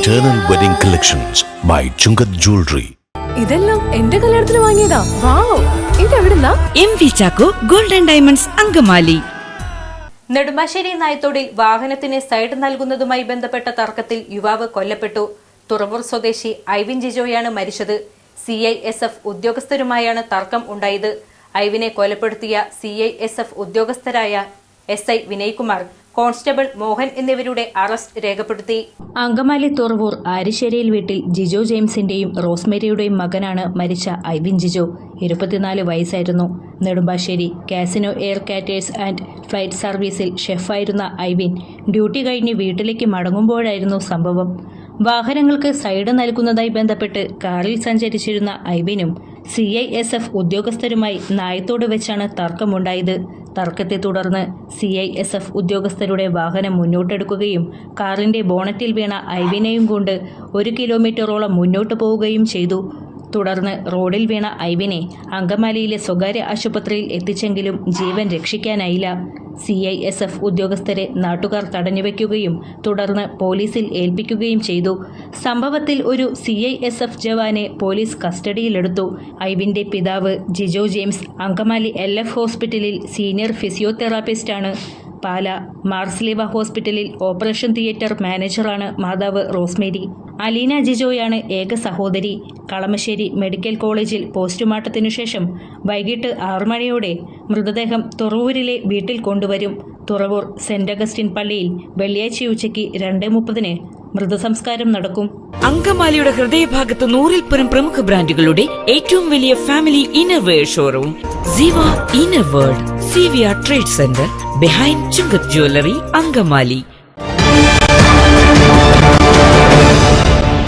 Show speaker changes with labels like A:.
A: Eternal Wedding Collections by Chungat Jewelry.
B: ഇതെല്ലാം എന്റെ കല്യാണത്തിന് വാങ്ങിയതാ. വാവ്, ഇതെവിടുന്നാ?
C: MV Chacko golden diamonds Angamaly.
D: Nedumbassery നായത്തോടിൽ വാഹനത്തിന് സൈഡ് നൽകുന്നതുമായി ബന്ധപ്പെട്ട തർക്കത്തിൽ യുവാവ് കൊല്ലപ്പെട്ടു. തുറവൂർ സ്വദേശി ഐവിൻ ജിജോയാണ് മരിച്ചത്. CISF ഉദ്യോഗസ്ഥരുമായാണ് തർക്കം ഉണ്ടായത്. ഐവിനെ കൊലപ്പെടുത്തിയ CISF ഉദ്യോഗസ്ഥരായ SI വിനയ്കുമാർ, കോൺസ്റ്റബിൾ മോഹൻ എന്നിവരുടെ അറസ്റ്റ് രേഖപ്പെടുത്തി. അങ്കമാലി തുറവൂർ ആരിശ്ശേരിയിൽ വീട്ടിൽ ജിജോ ജെയിംസിന്റെയും റോസ്മേരിയുടെയും മകനാണ് മരിച്ച ഐവിൻ ജിജോ. 24 വയസ്സായിരുന്നു. Nedumbassery casino air caters and flight സർവീസിൽ ഷെഫായിരുന്ന ഐവിൻ ഡ്യൂട്ടി കഴിഞ്ഞ് വീട്ടിലേക്ക് മടങ്ങുമ്പോഴായിരുന്നു സംഭവം. വാഹനങ്ങൾക്ക് സൈഡ് നൽകുന്നതായി ബന്ധപ്പെട്ട് കാറിൽ സഞ്ചരിച്ചിരുന്ന ഐവിനും CISF ഉദ്യോഗസ്ഥരുമായി നായത്തോട് വെച്ചാണ് തർക്കമുണ്ടായത്. തർക്കത്തെ തുടർന്ന് CISF ഉദ്യോഗസ്ഥരുടെ വാഹനം മുന്നോട്ടെടുക്കുകയും കാറിന്റെ ബോണറ്റിൽ വീണ ഐവിനെയും കൊണ്ട് 1 കിലോമീറ്ററോളം മുന്നോട്ട് പോവുകയും ചെയ്തു. തുടർന്ന് റോഡിൽ വീണ ഐവിനെ അങ്കമാലിയിലെ സ്വകാര്യ ആശുപത്രിയിൽ എത്തിച്ചെങ്കിലും ജീവൻ രക്ഷിക്കാനായില്ല. CISF ഉദ്യോഗസ്ഥരെ നാട്ടുകാർ തടഞ്ഞുവെക്കുകയും തുടർന്ന് പോലീസിൽ ഏൽപ്പിക്കുകയും ചെയ്തു. സംഭവത്തിൽ ഒരു CISF ജവാനെ പോലീസ് കസ്റ്റഡിയിലെടുത്തു. ഐവിന്റെ പിതാവ് ജിജോ ജെയിംസ് അങ്കമാലി LF ഹോസ്പിറ്റലിൽ സീനിയർ ഫിസിയോതെറാപ്പിസ്റ്റാണ്. പാല മാർസ്ലിവ ഹോസ്പിറ്റലിൽ ഓപ്പറേഷൻ തിയേറ്റർ മാനേജറാണ് മാതാവ് റോസ്മേരി. അലീന ജിജോയാണ് ഏക സഹോദരി. കളമശ്ശേരി മെഡിക്കൽ കോളേജിൽ പോസ്റ്റ്മോർട്ടത്തിനു ശേഷം വൈകിട്ട് 6 മണിയോടെ മൃതദേഹം തുറവൂരിലെ വീട്ടിൽ കൊണ്ടുവരും. തുറവൂർ സെന്റ് അഗസ്റ്റിൻ പള്ളിയിൽ വെള്ളിയാഴ്ച ഉച്ചയ്ക്ക് 2:30 മൃതസംസ്കാരം നടക്കും.
C: അങ്കമാലിയുടെ ഹൃദയഭാഗത്ത് 100-ൽ പരം പ്രമുഖ ബ്രാൻഡുകളുടെ ഏറ്റവും വലിയ ഫാമിലി ഇന്നർവെയർ ഷോറൂം ജീവ ഇന്നർവേൾഡ് CVR trade centre behind Chungath jewellery Angamaly.